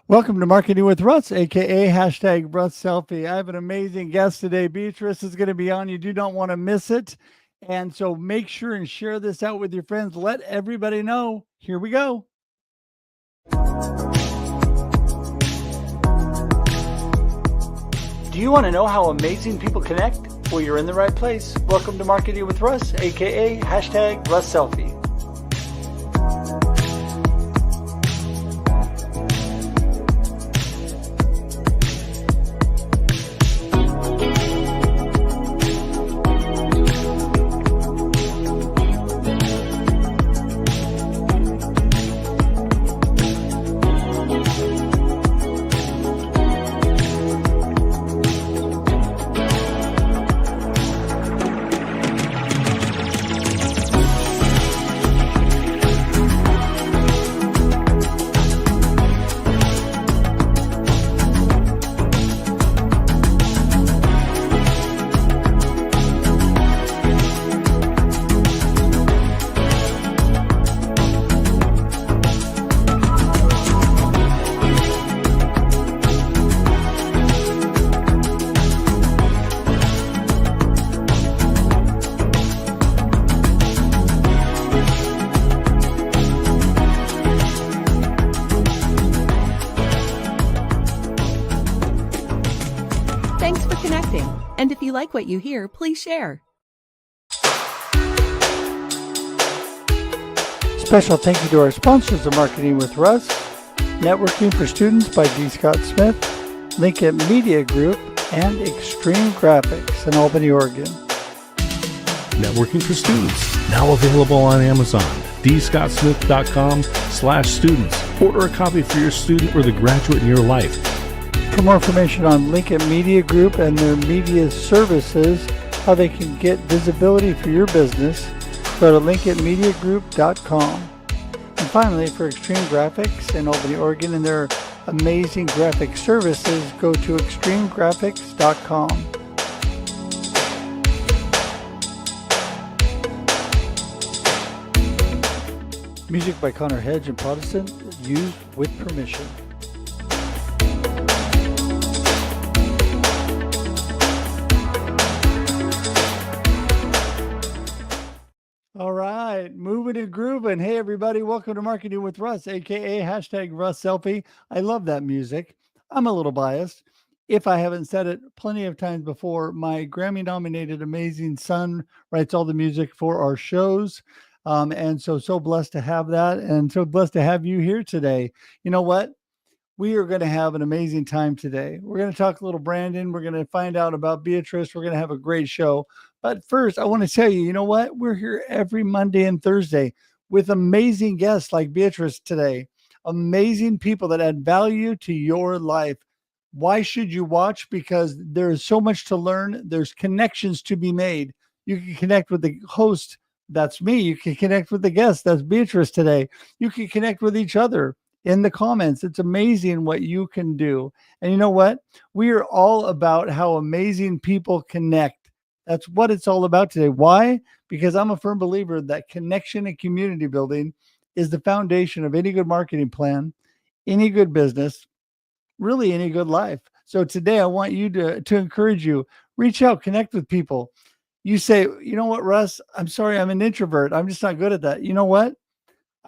Welcome to Marketing with Russ, aka hashtag Russ Selfie. I have an amazing guest today. Beatrice is going to be on. You do not want to miss it. And so make sure and share this out with your friends. Let everybody know. Here we go. Do you want to know how amazing people connect? Well, you're in the right place. Welcome to Marketing with Russ, aka hashtag Russ Selfie. Thanks for connecting. And if you like what you hear, please share. Special thank you to our sponsors of Marketing with Russ, Networking for Students by D. Scott Smith, Lincoln Media Group, and Extreme Graphics in Albany, Oregon. Networking for Students, now available on Amazon, dscottsmith.com/students. Order a copy for your student or the graduate in your life. For more information on Lincoln Media Group and their media services, how they can get visibility for your business, go to lincolnmediagroup.com. And finally, for Extreme Graphics in Albany, Oregon, and their amazing graphic services, go to extremegraphics.com. Music by Connor Hedge and Protestant, used with permission. All right, moving and grooving. Hey, everybody, welcome to Marketing with Russ, aka hashtag Russ Selfie. I love that music. I'm a little biased. If I haven't said it plenty of times before, my Grammy nominated amazing son writes all the music for our shows. And so blessed to have that, and so blessed to have you here today. You know what? We are going to have an amazing time today. We're going to talk a little Brandon. We're going to find out about Beatrice. We're going to have a great show. But first, I want to tell you, you know what? We're here every Monday and Thursday with amazing guests like Beatrice today. Amazing people that add value to your life. Why should you watch? Because there is so much to learn. There's connections to be made. You can connect with the host. That's me. You can connect with the guest. That's Beatrice today. You can connect with each other in the comments. It's amazing what you can do. And you know what? We are all about how amazing people connect. That's what it's all about today. Why? Because I'm a firm believer that connection and community building is the foundation of any good marketing plan, any good business, really any good life. So today I want you to encourage you, reach out, connect with people. You say, you know what, Russ, I'm sorry, I'm an introvert. I'm just not good at that. You know what?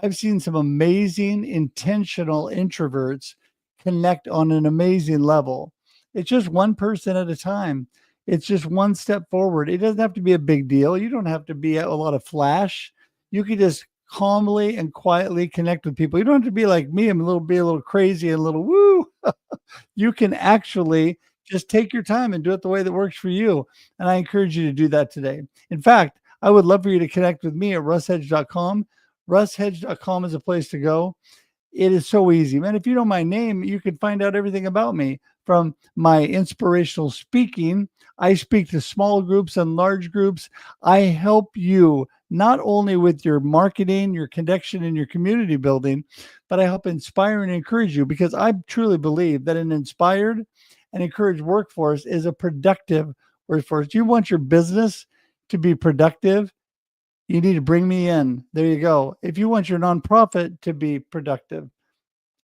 I've seen some amazing intentional introverts connect on an amazing level. It's just one person at a time. It's just one step forward. It doesn't have to be a big deal. You don't have to be a lot of flash. You can just calmly and quietly connect with people. You don't have to be like me. I'm be a little crazy and a little woo. You can actually just take your time and do it the way that works for you. And I encourage you to do that today. In fact, I would love for you to connect with me at russhedge.com. russhedge.com is a place to go. It is so easy, man. If you know my name, you can find out everything about me, from my inspirational speaking. I speak to small groups and large groups. I help you not only with your marketing, your connection, and your community building, but I help inspire and encourage you, because I truly believe that an inspired and encouraged workforce is a productive workforce. You want your business to be productive, you need to bring me in. There you go. If you want your nonprofit to be productive,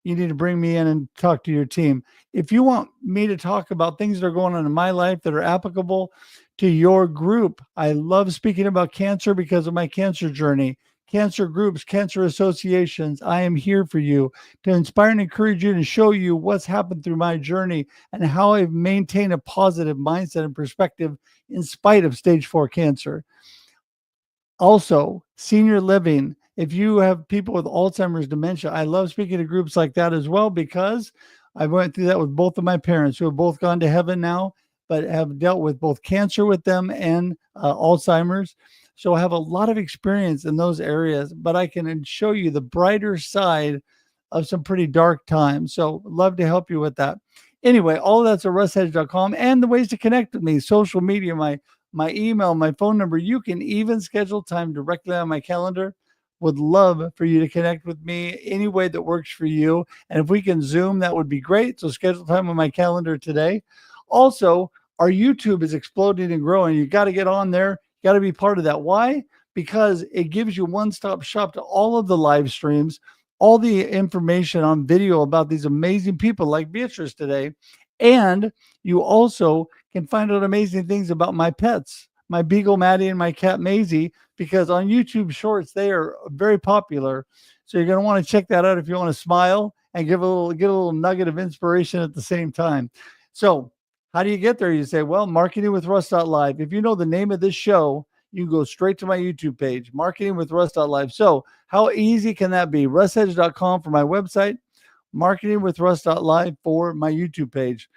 you need to bring me in and talk to your team. If you want me to talk about things that are going on in my life that are applicable to your group, I love speaking about cancer because of my cancer journey. Cancer groups, cancer associations, I am here for you to inspire and encourage you and show you what's happened through my journey and how I've maintained a positive mindset and perspective in spite of stage 4 cancer. Also, senior living. If you have people with Alzheimer's, dementia, I love speaking to groups like that as well because I went through that with both of my parents who have both gone to heaven now, but have dealt with both cancer with them and Alzheimer's. So I have a lot of experience in those areas, but I can show you the brighter side of some pretty dark times. So love to help you with that. Anyway, all of that's at russhedge.com, and the ways to connect with me, social media, my email, my phone number. You can even schedule time directly on my calendar. Would love for you to connect with me any way that works for you. And if we can Zoom, that would be great. So schedule time on my calendar today. Also, our YouTube is exploding and growing. You got to get on there. You got to be part of that. Why? Because it gives you one-stop shop to all of the live streams, all the information on video about these amazing people like Beatrice today. And you also can find out amazing things about my pets, my beagle Maddie and my cat Maisie, because on YouTube Shorts, they are very popular. So you're going to want to check that out if you want to smile and get a little nugget of inspiration at the same time. So how do you get there? You say, well, marketingwithruss.live. If you know the name of this show, you go straight to my YouTube page, marketingwithruss.live. So how easy can that be? russhedge.com for my website, marketingwithruss.live for my YouTube page.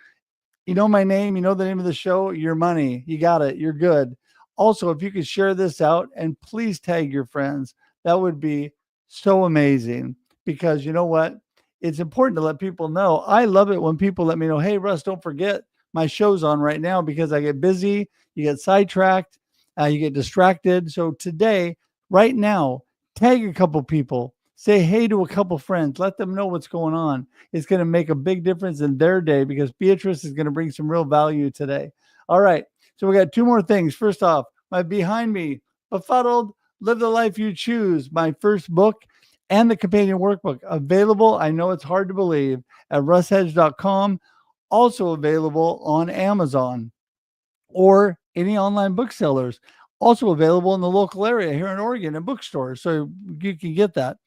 You know my name, you know the name of the show, your money. You got it. You're good. Also, if you could share this out and please tag your friends, that would be so amazing because you know what? It's important to let people know. I love it when people let me know, hey, Russ, don't forget my show's on right now because I get busy, you get sidetracked, you get distracted. So today, right now, tag a couple people, say hey to a couple friends, let them know what's going on. It's going to make a big difference in their day because Beatrice is going to bring some real value today. All right. So we got two more things. First off, my behind me, Befuddled, Live the Life You Choose, my first book and the companion workbook available. I know it's hard to believe at russhedge.com. Also available on Amazon or any online booksellers. Also available in the local area here in Oregon and bookstores. So you can get that.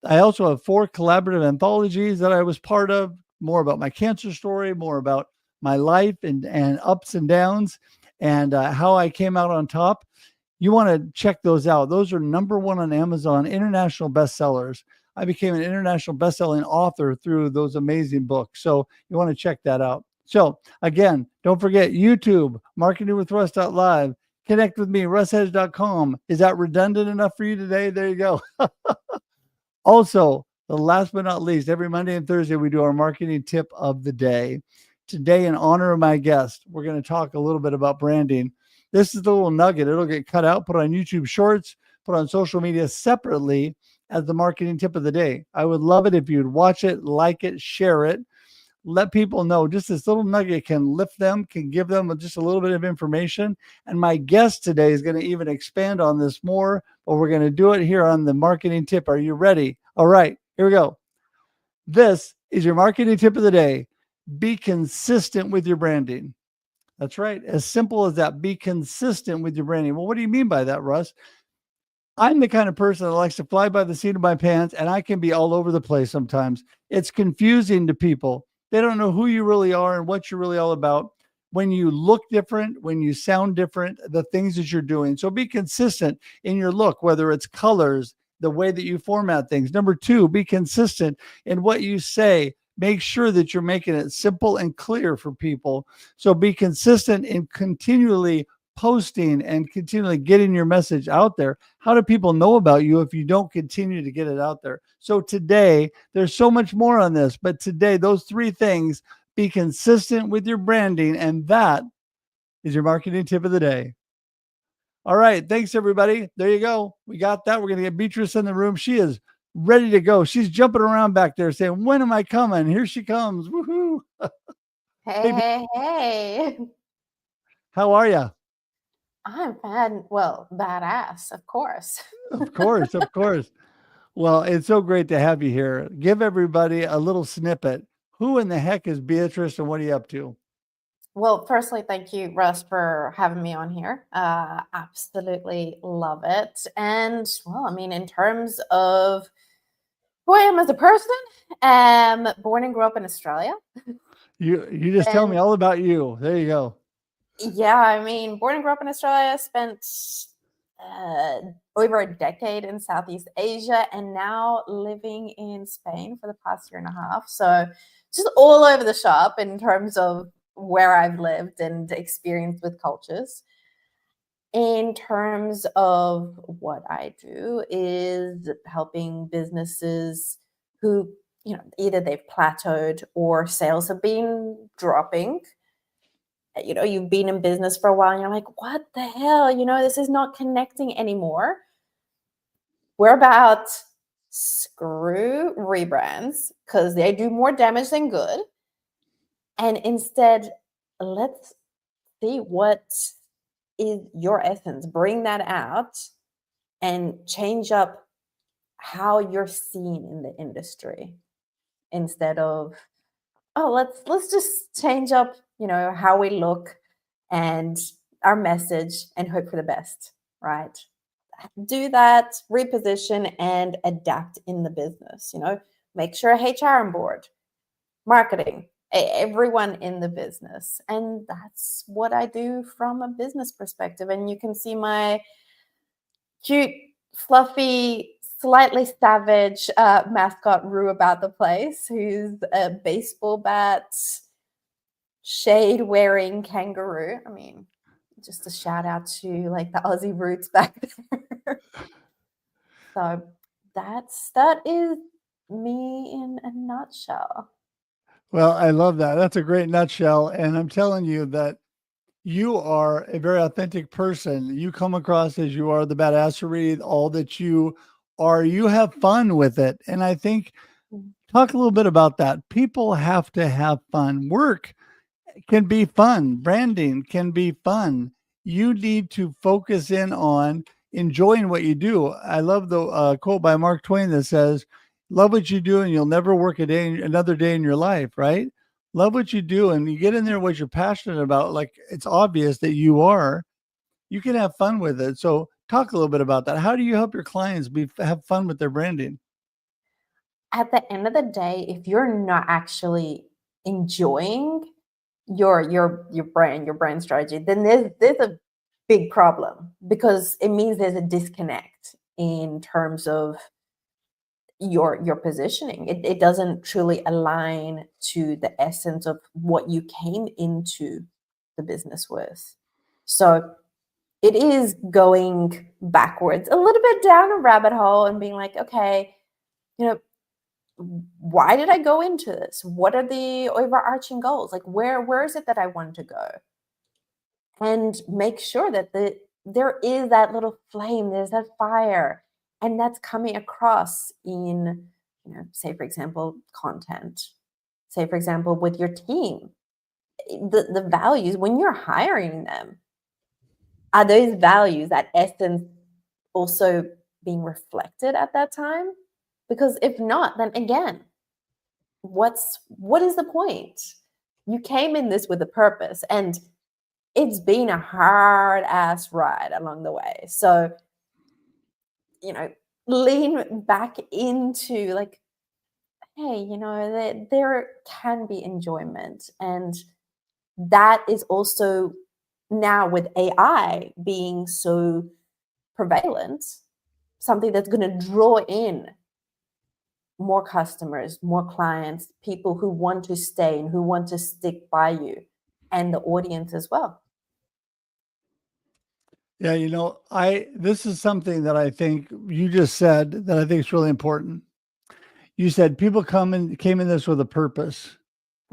I also have 4 collaborative anthologies that I was part of, more about my cancer story, more about my life and ups and downs and how I came out on top. You want to check those out. Those are #1 on Amazon, international bestsellers. I became an international bestselling author through those amazing books. So you want to check that out. So again, don't forget YouTube, marketingwithruss.live. Connect with me, russhedge.com. Is that redundant enough for you today? There you go. Also, the last but not least, every Monday and Thursday, we do our marketing tip of the day. Today, in honor of my guest, we're going to talk a little bit about branding. This is the little nugget. It'll get cut out, put on YouTube Shorts, put on social media separately as the marketing tip of the day. I would love it if you'd watch it, like it, share it. Let people know just this little nugget can lift them, can give them just a little bit of information. And my guest today is going to even expand on this more, but we're going to do it here on the marketing tip. Are you ready? All right, here we go. This is your marketing tip of the day. Be consistent with your branding. That's right. As simple as that. Be consistent with your branding. Well, what do you mean by that, Russ? I'm the kind of person that likes to fly by the seat of my pants, and I can be all over the place sometimes. It's confusing to people. They don't know who you really are and what you're really all about. When you look different, when you sound different, the things that you're doing. So be consistent in your look, whether it's colors, the way that you format things. Number 2, be consistent in what you say. Make sure that you're making it simple and clear for people. So be consistent in continually posting and continually getting your message out there. How do people know about you if you don't continue to get it out there? So today, there's so much more on this, but today, those 3 things, be consistent with your branding, and that is your marketing tip of the day. All right. Thanks, everybody. There you go. We got that. We're going to get Beatrice in the room. She is ready to go. She's jumping around back there saying, when am I coming? Here she comes. Woohoo. Hey. How are you? I'm badass, of course. Of course. Well, it's so great to have you here. Give everybody a little snippet. Who in the heck is Beatrice and what are you up to? Well, firstly, thank you, Russ, for having me on here. Absolutely love it. And well, I mean, in terms of who I am as a person, born and grew up in Australia. You just tell me And all about you. There you go. yeah, I mean, born and grew up in Australia, spent over a decade in Southeast Asia, and now living in Spain for the past year and a half. So just all over the shop in terms of where I've lived and experienced with cultures. In terms of what I do is helping businesses who, either they've plateaued or sales have been dropping. You've been in business for a while and you're like, what the hell? This is not connecting anymore. We're about screw rebrands because they do more damage than good. And instead, let's see what is your essence. Bring that out and change up how you're seen in the industry instead of, oh, let's just change up, how we look and our message and hope for the best, right? Do that, reposition and adapt in the business, make sure HR on board, marketing, everyone in the business. And that's what I do from a business perspective. And you can see my cute, fluffy, slightly savage mascot Rue about the place, who's a baseball bat, shade wearing kangaroo. I mean, just a shout out to like the Aussie roots back there. So that is me in a nutshell. Well, I love that. That's a great nutshell. And I'm telling you that you are a very authentic person. You come across as you are the badassery, all that you are. You have fun with it. And I think, talk a little bit about that. People have to have fun. Work can be fun. Branding can be fun. You need to focus in on enjoying what you do. I love the quote by Mark Twain that says, love what you do and you'll never work another day in your life, right? Love what you do and you get in there what you're passionate about. Like it's obvious that you are, you can have fun with it. So talk a little bit about that. How do you help your clients have fun with their branding? At the end of the day, if you're not actually enjoying your brand strategy, then there's a big problem, because it means there's a disconnect in terms of your positioning. It doesn't truly align to the essence of what you came into the business with. So it is going backwards a little bit down a rabbit hole and being like, okay, why did I go into this? What are the overarching goals? Like where is it that I want to go? And make sure that there is that little flame, there's that fire, and that's coming across in, say for example, content. Say for example, with your team, the values when you're hiring them, are those values, that essence, also being reflected at that time? Because if not, then again, what is the point? You came in this with a purpose, and it's been a hard ass ride along the way. So, lean back into like, hey, there can be enjoyment. And that is also now with AI being so prevalent, something that's going to draw in more customers, more clients, people who want to stay and who want to stick by you, and the audience as well. Yeah, this is something that I think you just said that I think is really important. You said people came in this with a purpose.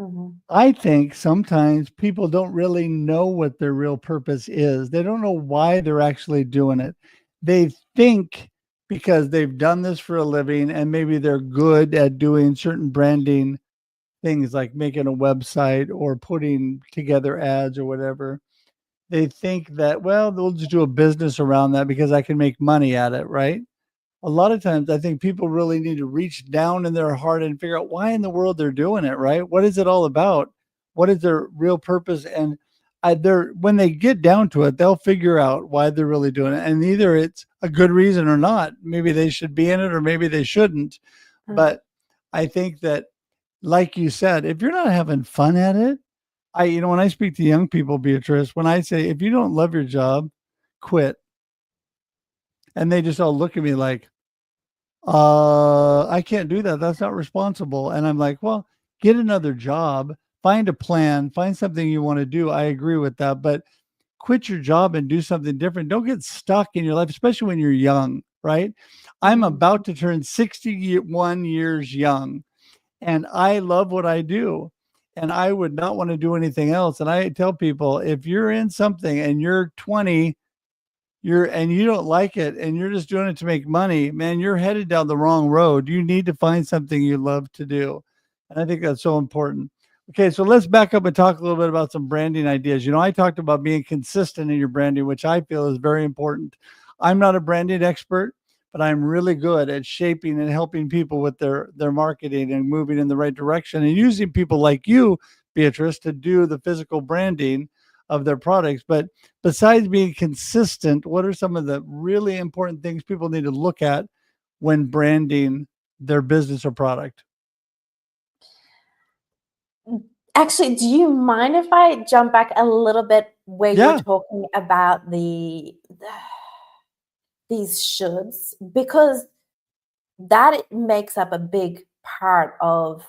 Mm-hmm. I think sometimes people don't really know what their real purpose is. They don't know why they're actually doing it. They think because they've done this for a living and maybe they're good at doing certain branding things like making a website or putting together ads or whatever. They think that, well, they'll just do a business around that because I can make money at it, right? a lot of times I think people really need to reach down in their heart and figure out why in the world they're doing it, right? What is it all about? What is their real purpose? And they're when they get down to it, they'll figure out why they're really doing it. And either it's a good reason or not. Maybe they should be in it or maybe they shouldn't. Mm. But I think that, like you said, if you're not having fun at it, when I speak to young people, Beatrice, when I say, if you don't love your job, quit. And they just all look at me like, I can't do that. That's not responsible. And I'm like, well, get another job, find a plan, find something you want to do. I agree with that, but quit your job and do something different. Don't get stuck in your life, especially when you're young, right? I'm Mhm. about to turn 61 years young, and I love what I do. And I would not want to do anything else. And I tell people, if you're in something and you're 20, and you don't like it and you're just doing it to make money, man, you're headed down the wrong road. You need to find something you love to do. And I think that's so important. Okay, so let's back up and talk a little bit about some branding ideas. I talked about being consistent in your branding, which I feel is very important. I'm not a branding expert, but I'm really good at shaping and helping people with their marketing and moving in the right direction and using people like you, Beatrice, to do the physical branding of their products. But besides being consistent, what are some of the really important things people need to look at when branding their business or product? Actually, do you mind if I jump back a little bit where you're Yeah, talking about these shoulds? Because that makes up a big part of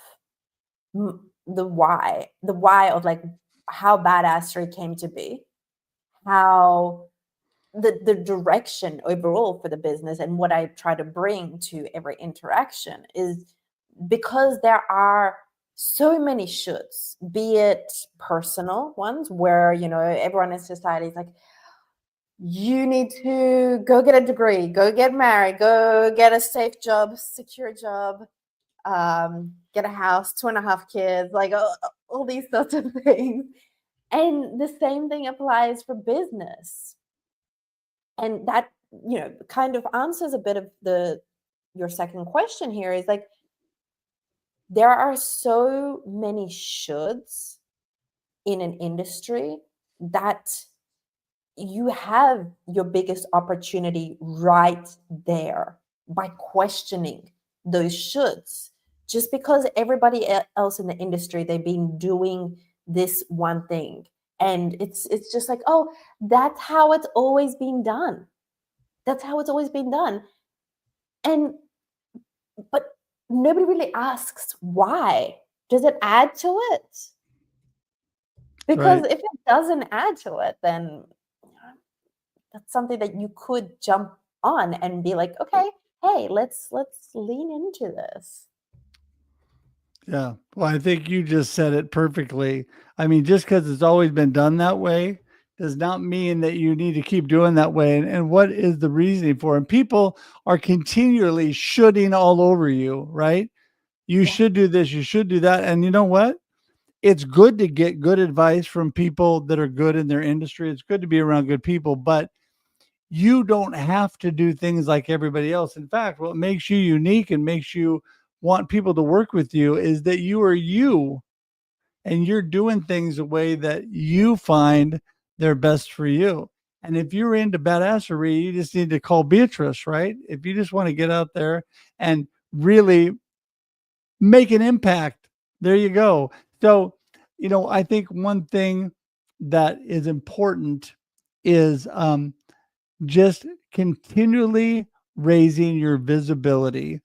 the why of like how badassery came to be, how the direction overall for the business, and what I try to bring to every interaction is because there are so many shoulds, be it personal ones where everyone in society is like, you need to go get a degree, go get married, go get a safe job, secure job, get a house, 2.5 kids, like all these sorts of things. And the same thing applies for business. And that, kind of answers a bit of your second question here is like, there are so many shoulds in an industry that you have your biggest opportunity right there by questioning those shoulds. Just because everybody else in the industry, they've been doing this one thing, and it's just like, oh, that's how it's always been done. That's how it's always been done. And but nobody really asks why. Does it add to it? Because right. if it doesn't add to it, then that's something that you could jump on and be like, okay, hey, let's lean into this. Yeah. Well, I think you just said it perfectly. I mean, just because it's always been done that way does not mean that you need to keep doing that way. And what is the reasoning for it? And people are continually shoulding all over you, right? You Yeah. should do this, you should do that. And you know what? It's good to get good advice from people that are good in their industry. It's good to be around good people, but you don't have to do things like everybody else. In fact, what makes you unique and makes you want people to work with you is that you are you and you're doing things the way that you find they're best for you. And if you're into badassery, you just need to call Beatrice, right? If you just want to get out there and really make an impact, there you go. So, I think one thing that is important is just continually raising your visibility.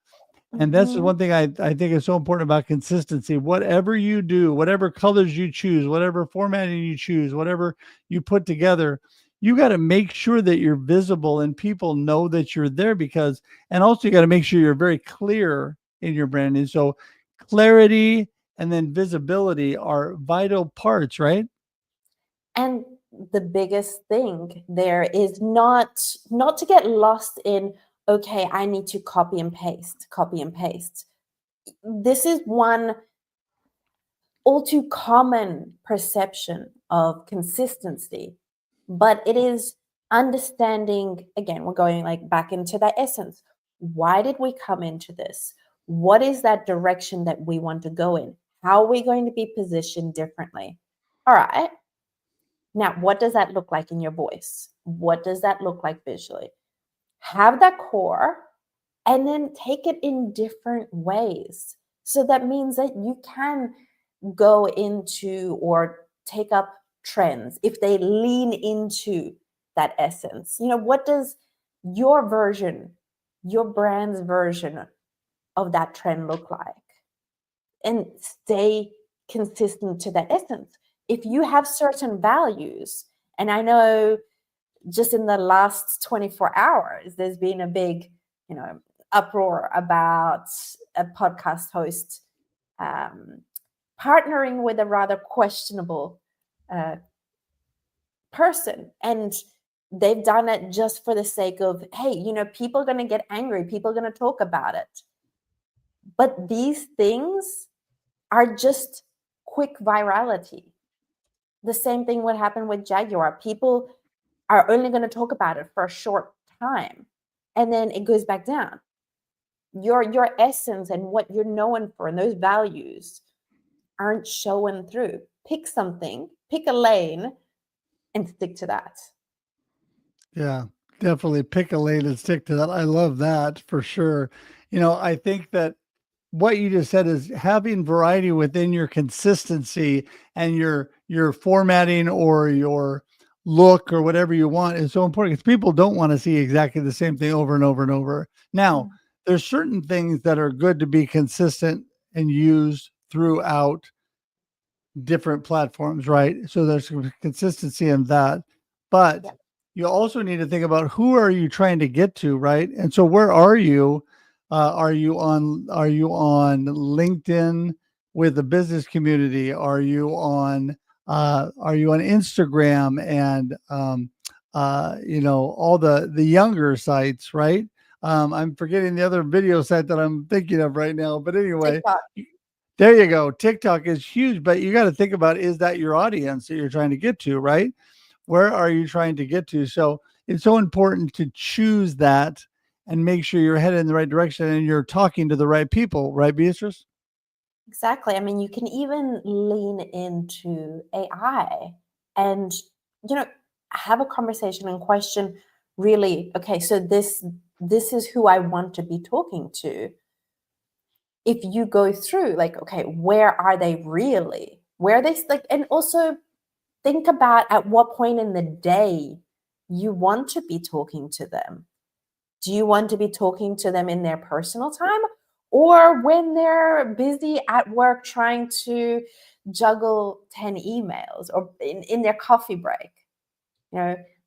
And that's the Mhm. one thing I think is so important about consistency. Whatever you do, whatever colors you choose, whatever formatting you choose, whatever you put together, you got to make sure that you're visible and people know that you're there and also you got to make sure you're very clear in your branding. So clarity and then visibility are vital parts, right? And the biggest thing there is not to get lost in, okay, I need to copy and paste. This is one all too common perception of consistency, but it is understanding, again, we're going like back into that essence. Why did we come into this? What is that direction that we want to go in? How are we going to be positioned differently? All right. Now, what does that look like in your voice? What does that look like visually? Have that core and then take it in different ways. So that means that you can go into or take up trends if they lean into that essence. What does your version, your brand's version of that trend look like? And stay consistent to that essence. If you have certain values, and I know just in the last 24 hours, there's been a big, uproar about a podcast host partnering with a rather questionable person. And they've done it just for the sake of, hey, people are going to get angry. People are going to talk about it. But these things are just quick virality. The same thing would happen with Jaguar. People are only going to talk about it for a short time, and then it goes back down. Your essence and what you're known for and those values aren't showing through. Pick something, pick a lane, and stick to that. Yeah, definitely pick a lane and stick to that. I love that for sure. I think that what you just said is having variety within your consistency and your formatting or your look or whatever you want is so important because people don't want to see exactly the same thing over and over and over. Now, there's certain things that are good to be consistent and used throughout different platforms, right? So there's consistency in that. But you also need to think about who are you trying to get to, right? And so where are you? Are you on LinkedIn with the business community? Are you on Instagram and all the younger sites, right? I'm forgetting the other video site that I'm thinking of right now, but anyway, TikTok. There you go. TikTok is huge, but you got to think about, is that your audience that you're trying to get to, right? Where are you trying to get to? So it's so important to choose that and make sure you're headed in the right direction and you're talking to the right people, right, Beatrice? Exactly. I mean, you can even lean into AI and, have a conversation and question really, okay, so this is who I want to be talking to. If you go through like, okay, where are they really? Where are they like, and also think about at what point in the day you want to be talking to them. Do you want to be talking to them in their personal time or when they're busy at work trying to juggle 10 emails or in their coffee break?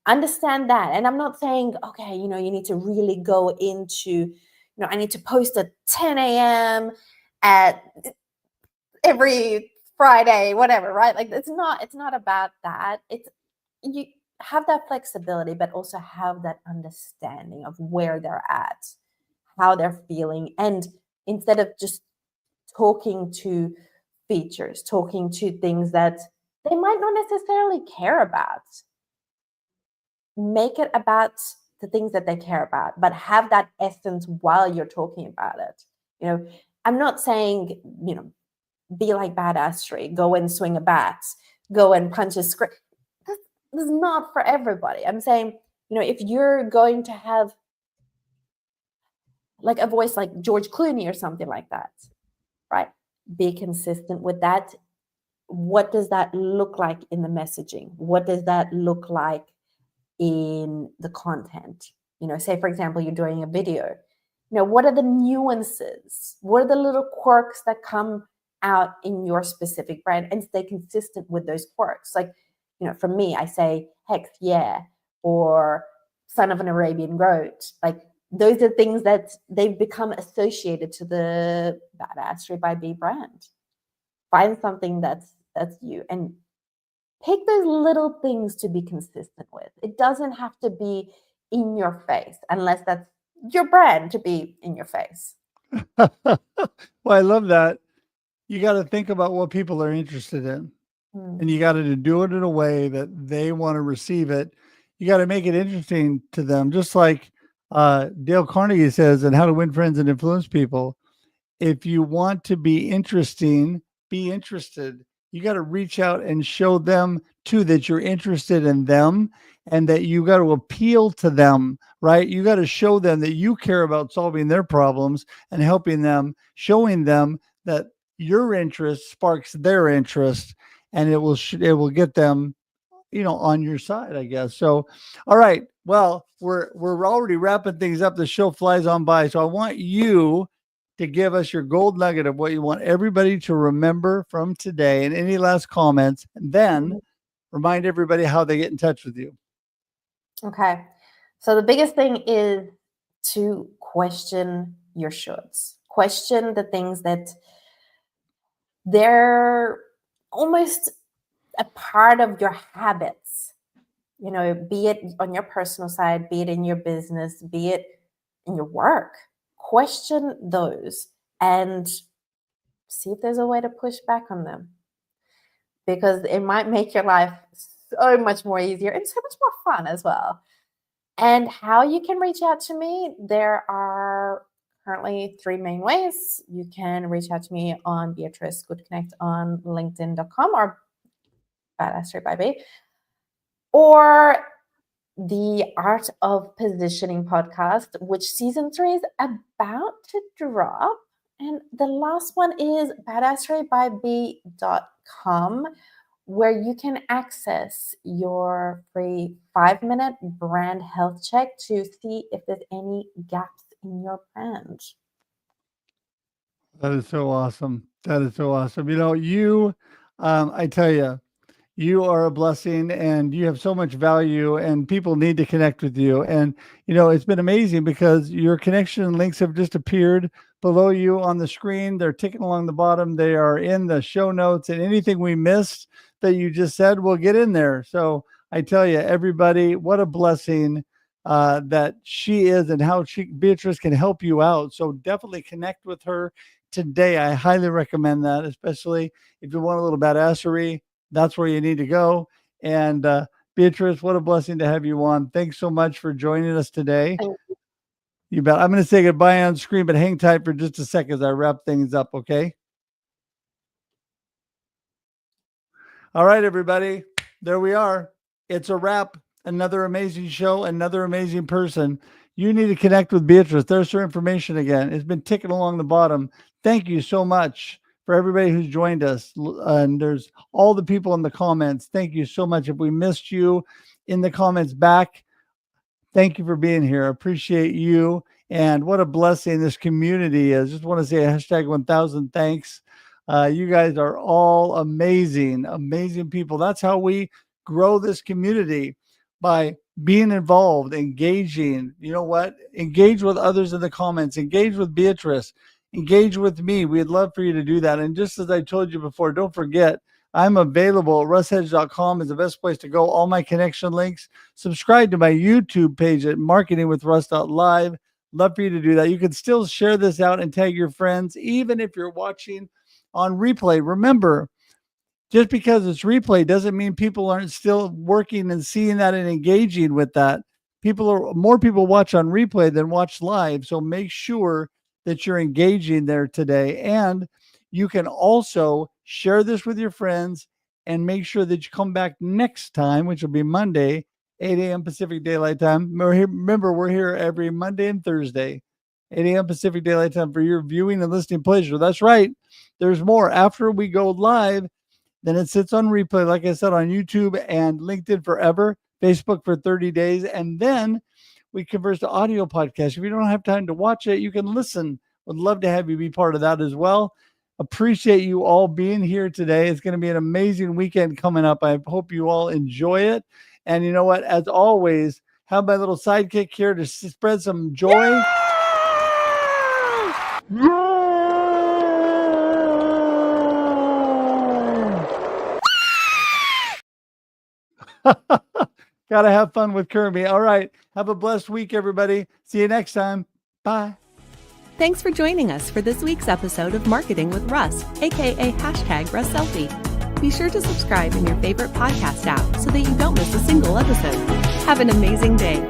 Understand that. And I'm not saying, okay, you need to really go into, I need to post at 10 a.m. at every Friday, whatever, right? Like it's not about that. It's you have that flexibility, but also have that understanding of where they're at, how they're feeling. And instead of just talking to features, talking to things that they might not necessarily care about, make it about the things that they care about, but have that essence while you're talking about it. I'm not saying, be like badassery, go and swing a bat, go and punch a script. This is not for everybody. I'm saying, if you're going to have like a voice like George Clooney or something like that, right? Be consistent with that. What does that look like in the messaging? What does that look like in the content? Say for example, you're doing a video. What are the nuances? What are the little quirks that come out in your specific brand, and stay consistent with those quirks? Like, for me, I say heck yeah, or son of an Arabian goat. Like those are things that they've become associated to the Badassery by B brand. Find something that's you and pick those little things to be consistent with. It doesn't have to be in your face unless that's your brand to be in your face. Well, I love that. You got to think about what people are interested in. And you got to do it in a way that they want to receive it. You got to make it interesting to them. Just like Dale Carnegie says, and how to win friends and influence people. If you want to be interesting, be interested. You got to reach out and show them too that you're interested in them and that you got to appeal to them, right? You got to show them that you care about solving their problems and helping them, showing them that your interest sparks their interest, and it will get them, on your side, I guess. So, all right. Well, we're already wrapping things up. The show flies on by. So I want you to give us your gold nugget of what you want everybody to remember from today, and any last comments, and then remind everybody how they get in touch with you. Okay. So the biggest thing is to question your shoulds. Question the things that they're almost a part of your habits, be it on your personal side, be it in your business, be it in your work. Question those and see if there's a way to push back on them, because it might make your life so much more easier and so much more fun as well. And how you can reach out to me, there are currently 3 main ways. You can reach out to me on Beatrice Gutknecht on LinkedIn.com or Badassery by B, or the Art of Positioning podcast, which season 3 is about to drop. And the last one is badasserybyb.com, where you can access your free 5-minute brand health check to see if there's any gaps in your brand. That is so awesome. That is so awesome. I tell you, you are a blessing and you have so much value, and people need to connect with you. And, it's been amazing because your connection links have just appeared below you on the screen. They're ticking along the bottom. They are in the show notes, and anything we missed that you just said will get in there. So I tell you, everybody, what a blessing that she is, and how Beatrice can help you out. So definitely connect with her today. I highly recommend that, especially if you want a little badassery. That's where you need to go. And Beatrice, what a blessing to have you on. Thanks so much for joining us today. You bet. I'm going to say goodbye on screen, but hang tight for just a second as I wrap things up, okay? All right, everybody. There we are. It's a wrap. Another amazing show, another amazing person. You need to connect with Beatrice. There's her information again. It's been ticking along the bottom. Thank you so much for everybody who's joined us. And there's all the people in the comments. Thank you so much. If we missed you in the comments back, thank you for being here. I appreciate you. And what a blessing this community is. Just want to say hashtag 1000 thanks. You guys are all amazing, amazing people. That's how we grow this community, by being involved, engaging. You know what? Engage with others in the comments. Engage with Beatrice. Engage with me. We'd love for you to do that. And just as I told you before, don't forget, I'm available. RussHedge.com is the best place to go. All my connection links. Subscribe to my YouTube page at marketingwithruss.live. Love for you to do that. You can still share this out and tag your friends, even if you're watching on replay. Remember, just because it's replay doesn't mean people aren't still working and seeing that and engaging with that. More people watch on replay than watch live. So make sure that you're engaging there today. And you can also share this with your friends and make sure that you come back next time, which will be Monday, 8 a.m. Pacific Daylight Time. Remember, we're here every Monday and Thursday, 8 a.m. Pacific Daylight Time, for your viewing and listening pleasure. That's right. There's more. After we go live, then it sits on replay, like I said, on YouTube and LinkedIn forever, Facebook for 30 days. And then we convert to audio podcast. If you don't have time to watch it, you can listen. Would love to have you be part of that as well. Appreciate you all being here today. It's going to be an amazing weekend coming up. I hope you all enjoy it. And you know what? As always, have my little sidekick here to spread some joy. Gotta have fun with Kirby. All right. Have a blessed week, everybody. See you next time. Bye. Thanks for joining us for this week's episode of Marketing with Russ, aka #RussSelfie. Be sure to subscribe in your favorite podcast app so that you don't miss a single episode. Have an amazing day.